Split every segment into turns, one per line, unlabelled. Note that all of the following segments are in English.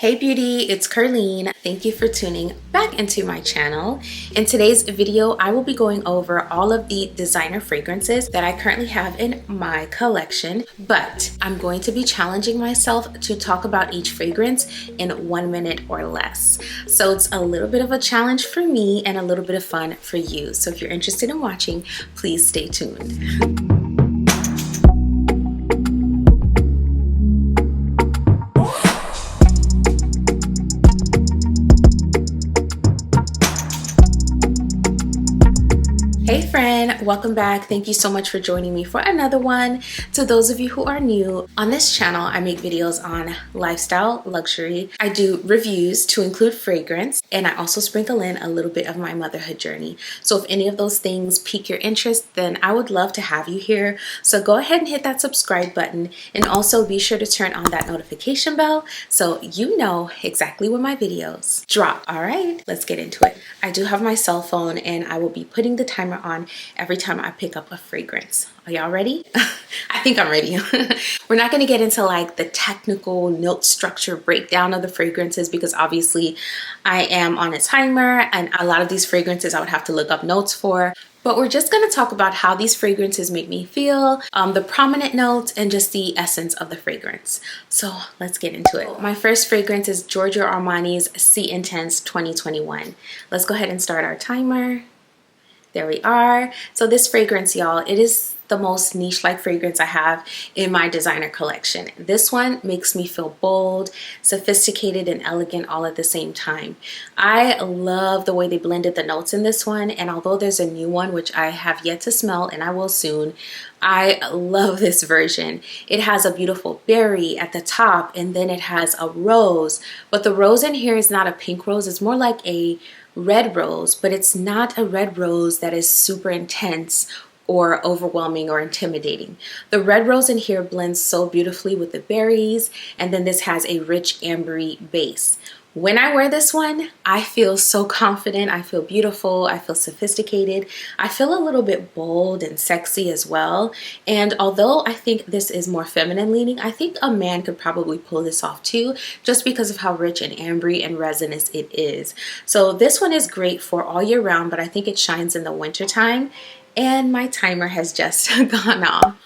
Hey beauty, it's Ker-leen. Thank you for tuning back into my channel. In today's video, I will be going over all of the designer fragrances that I currently have in my collection, but I'm going to be challenging myself to talk about each fragrance in 1 minute or less. So it's a little bit of a challenge for me and a little bit of fun for you. So if you're interested in watching, please stay tuned. Hey friend, welcome back. Thank you so much for joining me for another one. To those of you who are new, on this channel I make videos on lifestyle, luxury. I do reviews to include fragrance, and I also sprinkle in a little bit of my motherhood journey. So if any of those things pique your interest, then I would love to have you here. So go ahead and hit that subscribe button, and also be sure to turn on that notification bell so you know exactly when my videos drop. All right, let's get into it. I do have my cell phone and I will be putting the timer on every time I pick up a fragrance. Are y'all ready? I think I'm ready. We're not going to get into like the technical note structure breakdown of the fragrances because obviously I am on a timer and a lot of these fragrances I would have to look up notes for. But we're just going to talk about how these fragrances make me feel, the prominent notes, and just the essence of the fragrance. So let's get into it. My first fragrance is Giorgio Armani's Sea Intense 2021. Let's go ahead and start our timer. There we are. So this fragrance, y'all, it is the most niche-like fragrance I have in my designer collection. This one makes me feel bold, sophisticated, and elegant all at the same time. I love the way they blended the notes in this one, and although there's a new one which I have yet to smell and I will soon, I love this version. It has a beautiful berry at the top, and then it has a rose, but the rose in here is not a pink rose, it's more like a red rose, but it's not a red rose that is super intense or overwhelming or intimidating. The red rose in here blends so beautifully with the berries, and then this has a rich ambery base. When I wear this one, I feel so confident, I feel beautiful, I feel sophisticated, I feel a little bit bold and sexy as well. And although I think this is more feminine leaning, I think a man could probably pull this off too, just because of how rich and ambery and resinous it is. So this one is great for all year round, but I think it shines in the winter time. And my timer has just gone off.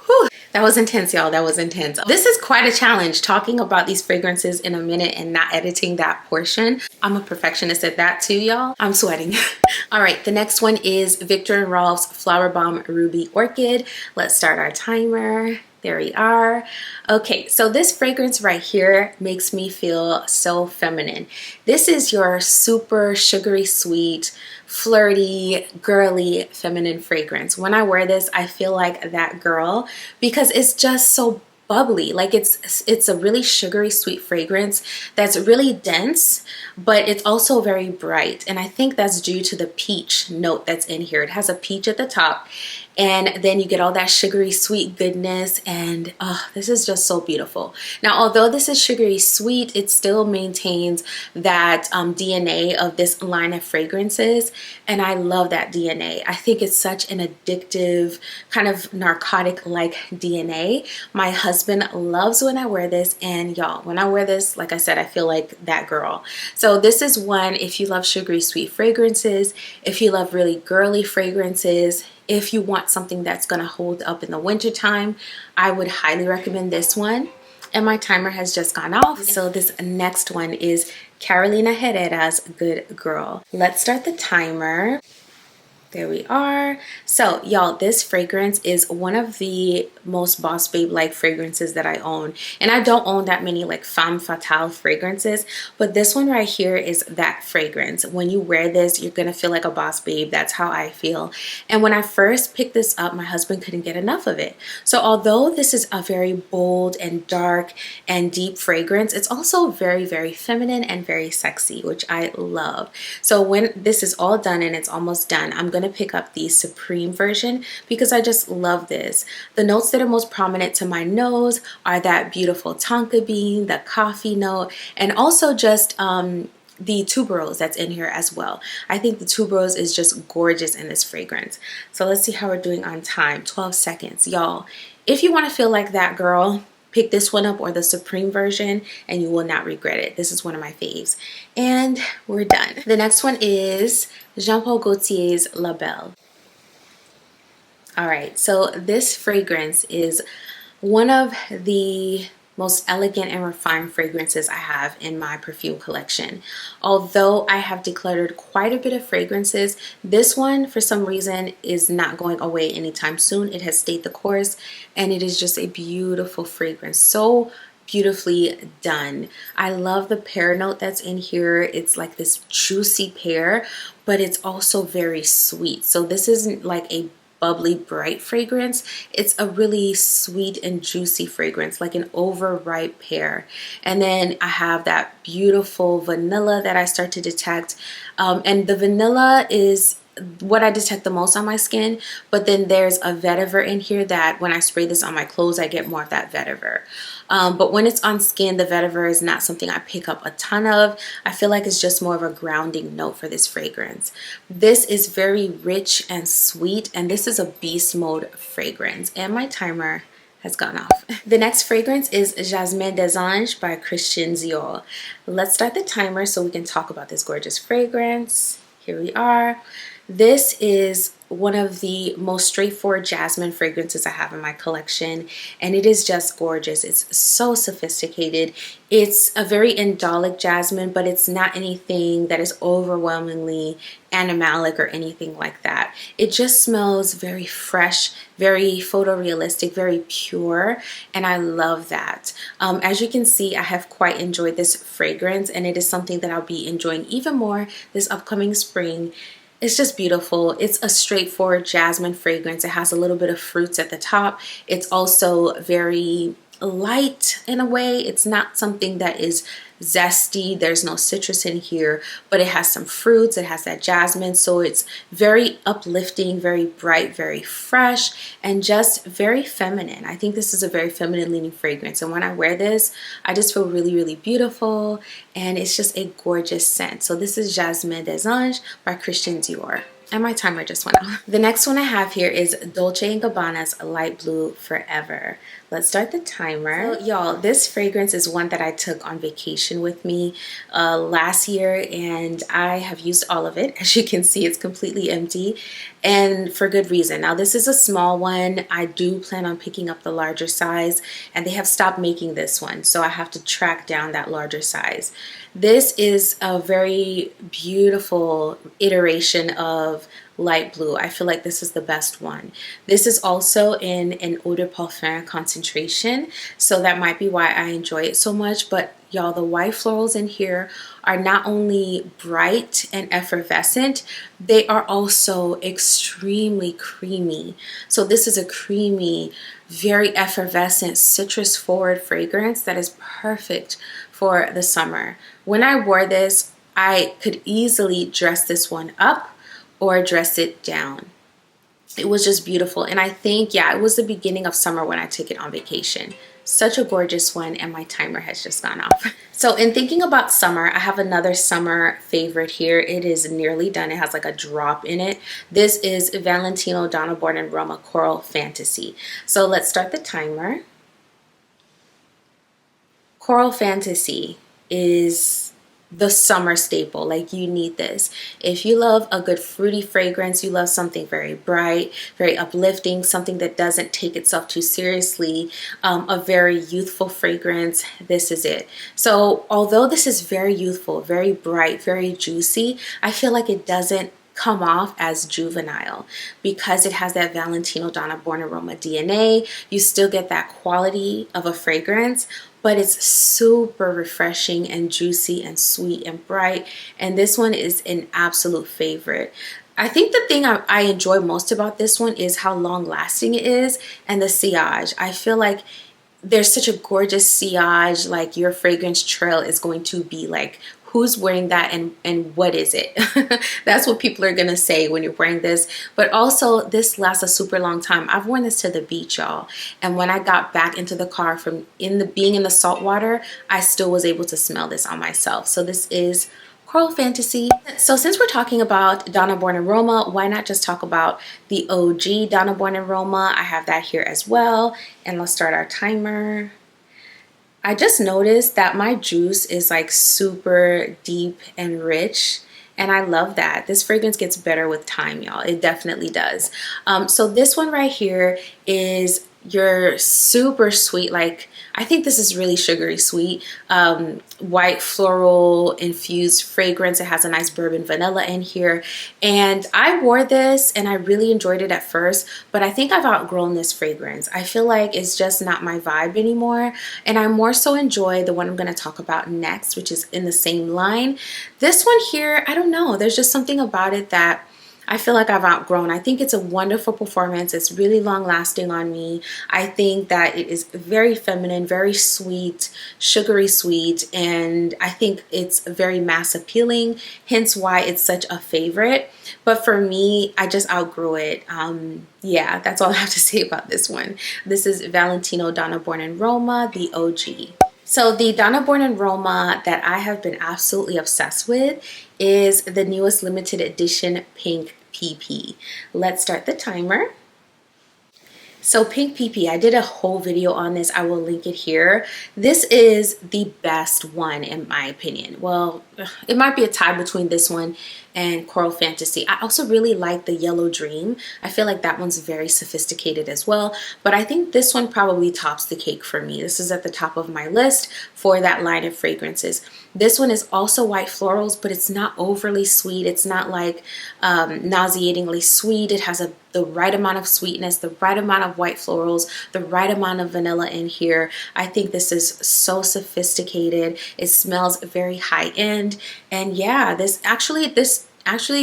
Whew. That was intense, y'all. That was intense. This is quite a challenge, talking about these fragrances in a minute and not editing that portion. I'm a perfectionist at that too, y'all. I'm sweating. All right, the next one is Viktor and Rolf's Flowerbomb Ruch Orchid. Let's start our timer. There we are. Okay, so this fragrance right here makes me feel so feminine. This is your super sugary sweet, flirty, girly, feminine fragrance. When I wear this, I feel like that girl because it's just so bubbly. Like it's a really sugary sweet fragrance that's really dense, but it's also very bright, and I think that's due to the peach note that's in here. It has a peach at the top, and then you get all that sugary sweet goodness, and this is just so beautiful. Now, although this is sugary sweet, it still maintains that DNA of this line of fragrances, and I love that DNA. I think it's such an addictive, kind of narcotic-like DNA. My husband loves when I wear this, and y'all, when I wear this, like I said, I feel like that girl. So this is one, if you love sugary sweet fragrances, if you love really girly fragrances, if you want something that's gonna hold up in the winter time, I would highly recommend this one. And my timer has just gone off. So this next one is Carolina Herrera's Good Girl. Let's start the timer. There we are. So y'all, this fragrance is one of the most boss babe like fragrances that I own, and I don't own that many like femme fatale fragrances, but this one right here is that fragrance. When you wear this, you're gonna feel like a boss babe. That's how I feel. And when I first picked this up, my husband couldn't get enough of it. So although this is a very bold and dark and deep fragrance, it's also very, very feminine and very sexy, which I love. So when this is all done and it's almost done, I'm gonna pick up the Supreme version because I just love this. The notes that are most prominent to my nose are that beautiful tonka bean, the coffee note, and also just the tuberose that's in here as well. I think the tuberose is just gorgeous in this fragrance. So let's see how we're doing on time. 12 seconds. Y'all, if you want to feel like that girl, Pick this one up or the Supreme version and you will not regret it. This is one of my faves. And we're done. The next one is Jean Paul Gaultier's La Belle. All right, so this fragrance is one of the most elegant and refined fragrances I have in my perfume collection. Although I have decluttered quite a bit of fragrances, this one for some reason is not going away anytime soon. It has stayed the course and it is just a beautiful fragrance. So beautifully done. I love the pear note that's in here. It's like this juicy pear, but it's also very sweet. So this isn't like a bubbly bright fragrance. It's a really sweet and juicy fragrance, like an overripe pear. And then I have that beautiful vanilla that I start to detect, and the vanilla is what I detect the most on my skin, but then there's a vetiver in here that when I spray this on my clothes I get more of that vetiver. But when it's on skin, the vetiver is not something I pick up a ton of. I feel like it's just more of a grounding note for this fragrance. This is very rich and sweet, and this is a beast mode fragrance. And my timer has gone off. The next fragrance is Jasmine Desange by Christian Dior. Let's start the timer so we can talk about this gorgeous fragrance. Here we are. This is one of the most straightforward jasmine fragrances I have in my collection, and it is just gorgeous. It's so sophisticated. It's a very indolic jasmine, but it's not anything that is overwhelmingly animalic or anything like that. It just smells very fresh, very photorealistic, very pure, and I love that. As you can see, I have quite enjoyed this fragrance, and it is something that I'll be enjoying even more this upcoming spring. It's just beautiful. It's a straightforward jasmine fragrance. It has a little bit of fruits at the top. It's also very light in a way. It's not something that is zesty. There's no citrus in here, but it has some fruits. It has that jasmine. So it's very uplifting, very bright, very fresh, and just very feminine. I think this is a very feminine leaning fragrance. And when I wear this, I just feel really, really beautiful. And it's just a gorgeous scent. So this is Jasmine Desange by Christian Dior. And my timer just went off. The next one I have here is Dolce & Gabbana's Light Blue Forever. Let's start the timer. So, y'all, this fragrance is one that I took on vacation with me last year, and I have used all of it. As you can see, it's completely empty, and for good reason. Now, this is a small one. I do plan on picking up the larger size, and they have stopped making this one, so I have to track down that larger size. This is a very beautiful iteration of light blue. I feel like this is the best one. This is also in an eau de parfum concentration, so that might be why I enjoy it so much. But y'all, the white florals in here are not only bright and effervescent, they are also extremely creamy. So this is a creamy, very effervescent, citrus forward fragrance that is perfect for the summer. When I wore this, I could easily dress this one up or dress it down. It was just beautiful. And I think, yeah, it was the beginning of summer when I took it on vacation. Such a gorgeous one, and my timer has just gone off. So in thinking about summer, I have another summer favorite here. It is nearly done. It has like a drop in it. This is Valentino, Donna Born, and Roma Coral Fantasy. So let's start the timer. Coral Fantasy is the summer staple. Like, you need this. If you love a good fruity fragrance, you love something very bright, very uplifting, something that doesn't take itself too seriously, a very youthful fragrance, this is it. So although this is very youthful, very bright, very juicy, I feel like it doesn't come off as juvenile because it has that Valentino Donna Born aroma DNA. You still get that quality of a fragrance, but it's super refreshing and juicy and sweet and bright. And this one is an absolute favorite. I think the thing I enjoy most about this one is how long lasting it is and the sillage. I feel like there's such a gorgeous sillage, like your fragrance trail is going to be like, who's wearing that and what is it? That's what people are gonna say when you're wearing this. But also, this lasts a super long time. I've worn this to the beach, y'all, and when I got back into the car from being in the salt water, I still was able to smell this on myself. So this is Coral Fantasy. So since we're talking about Donna Born and Roma, why not just talk about the OG Donna Born and Roma? I have that here as well, and let's start our timer. I just noticed that my juice is like super deep and rich. And I love that. This fragrance gets better with time, y'all. It definitely does. So this one right here is your super sweet, like I think this is really sugary sweet, white floral infused fragrance. It has a nice bourbon vanilla in here, and I wore this and I really enjoyed it at first, but I think I've outgrown this fragrance. I feel like it's just not my vibe anymore, and I more so enjoy the one I'm going to talk about next, which is in the same line. This one here, I don't know, there's just something about it that I feel like I've outgrown. I think it's a wonderful performance. It's really long lasting on me. I think that it is very feminine, very sweet, sugary sweet, and I think it's very mass appealing, hence why it's such a favorite. But for me, I just outgrew it. Yeah, that's all I have to say about this one. This is Valentino Donna Born in Roma, the OG. So the Donna Born in Roma that I have been absolutely obsessed with is the newest limited edition Pink PP. Let's start the timer. So Pink PP, I did a whole video on this. I will link it here. This is the best one in my opinion. Well, it might be a tie between this one and Coral Fantasy. I also really like the Yellow Dream. I feel like that one's very sophisticated as well, but I think this one probably tops the cake for me. This is at the top of my list for that line of fragrances. This one is also white florals, but it's not overly sweet. It's not like nauseatingly sweet. It has the right amount of sweetness, the right amount of white florals, the right amount of vanilla in here. I think this is so sophisticated. It smells very high end. And yeah, this actually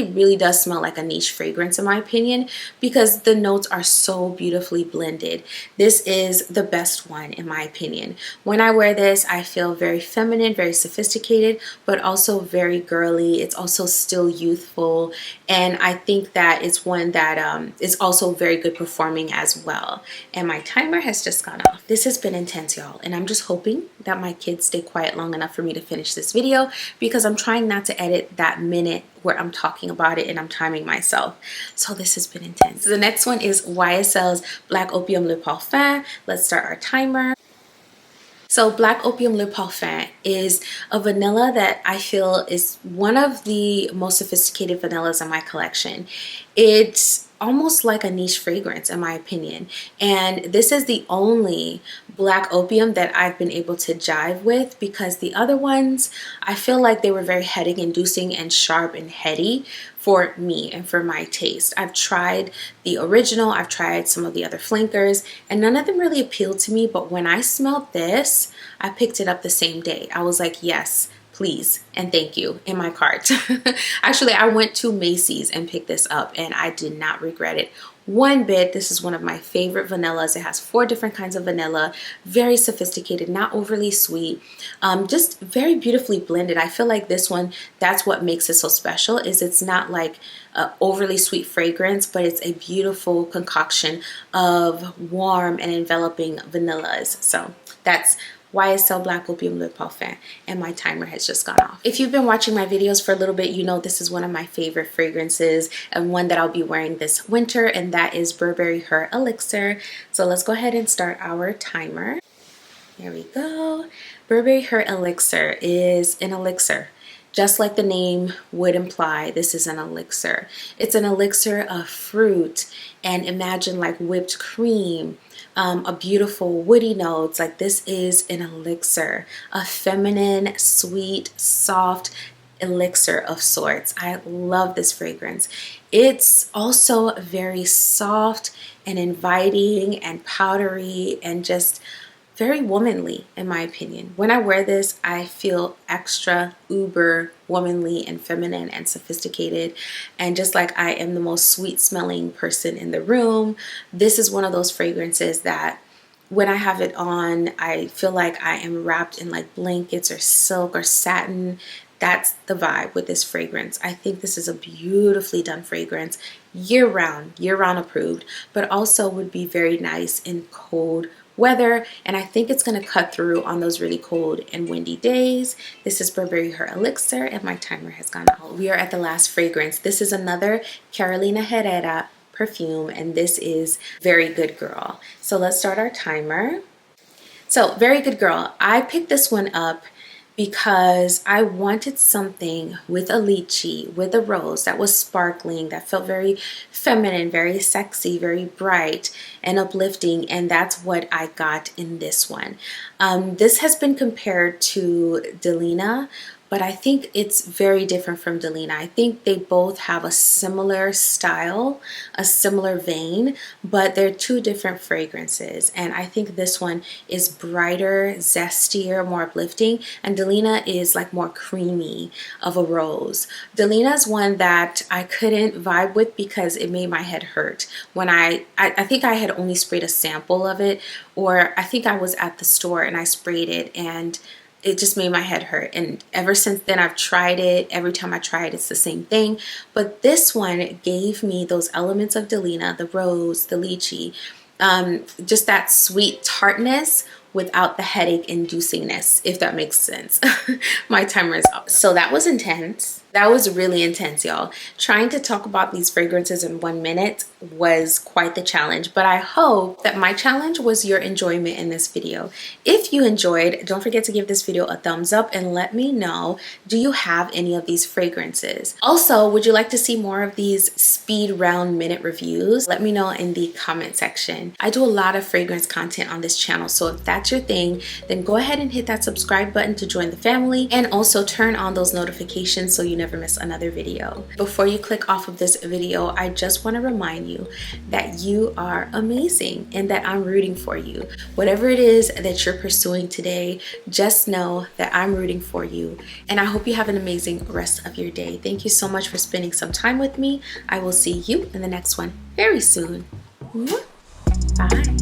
really does smell like a niche fragrance in my opinion, because the notes are so beautifully blended. This is the best one in my opinion. When I wear this, I feel very feminine, very sophisticated, but also very girly. It's also still youthful, and I think that it's one that is also very good performing as well. And my timer has just gone off. This has been intense, y'all, and I'm just hoping that my kids stay quiet long enough for me to finish this video, because I'm trying not to edit that minute where I'm talking about it and I'm timing myself. So this has been intense. The next one is YSL's Black Opium Le Parfum. Let's start our timer. So Black Opium Le Parfum is a vanilla that I feel is one of the most sophisticated vanillas in my collection. It's almost like a niche fragrance in my opinion, and this is the only Black Opium that I've been able to jive with, because the other ones I feel like they were very headache inducing and sharp and heady for me and for my taste. I've tried the original, I've tried some of the other flankers, and none of them really appealed to me, but when I smelled this, I picked it up the same day. I was like, yes, please and thank you, in my cart. Actually, I went to Macy's and picked this up and I did not regret it one bit. This is one of my favorite vanillas. It has 4 different kinds of vanilla, very sophisticated, not overly sweet, just very beautifully blended. I feel like this one, that's what makes it so special, is it's not like a overly sweet fragrance, but it's a beautiful concoction of warm and enveloping vanillas. So that's YSL Black Opium Le Parfum, and my timer has just gone off. If you've been watching my videos for a little bit, you know this is one of my favorite fragrances and one that I'll be wearing this winter, and that is Burberry Her Elixir. So let's go ahead and start our timer. There we go. Burberry Her Elixir is an elixir. Just like the name would imply, this is an elixir. It's an elixir of fruit, and imagine like whipped cream, a beautiful woody notes. Like, this is an elixir, a feminine, sweet, soft elixir of sorts. I love this fragrance. It's also very soft and inviting and powdery and just very womanly in my opinion. When I wear this, I feel extra uber womanly and feminine and sophisticated, and just like I am the most sweet smelling person in the room. This is one of those fragrances that when I have it on, I feel like I am wrapped in like blankets or silk or satin. That's the vibe with this fragrance. I think this is a beautifully done fragrance, year round approved, but also would be very nice in cold weather, and I think it's going to cut through on those really cold and windy days. This is Burberry Her Elixir, and my timer has gone out. We are at the last fragrance. This is another Carolina Herrera perfume, and this is Very Good Girl. So let's start our timer. So Very Good Girl, I picked this one up because I wanted something with a lychee, with a rose that was sparkling, that felt very feminine, very sexy, very bright and uplifting, and that's what I got in this one. This has been compared to Delina, but I think it's very different from Delina. I think they both have a similar style, a similar vein, but they're two different fragrances. And I think this one is brighter, zestier, more uplifting, and Delina is like more creamy of a rose. Delina is one that I couldn't vibe with because it made my head hurt. When I think I had only sprayed a sample of it, or I think I was at the store and I sprayed it and it just made my head hurt. And ever since then, I've tried it. Every time I try it, it's the same thing. But this one gave me those elements of Delina, the rose, the lychee, just that sweet tartness without the headache inducingness, if that makes sense. My timer is up. So that was intense. That was really intense, y'all. Trying to talk about these fragrances in 1 minute was quite the challenge, but I hope that my challenge was your enjoyment in this video. If you enjoyed, don't forget to give this video a thumbs up and let me know, do you have any of these fragrances? Also, would you like to see more of these speed round minute reviews? Let me know in the comment section. I do a lot of fragrance content on this channel, so if that's your thing, then go ahead and hit that subscribe button to join the family, and also turn on those notifications so you never miss another video. Before you click off of this video, I just want to remind you that you are amazing and that I'm rooting for you. Whatever it is that you're pursuing today, just know that I'm rooting for you, and I hope you have an amazing rest of your day. Thank you so much for spending some time with me. I will see you in the next one very soon. Bye.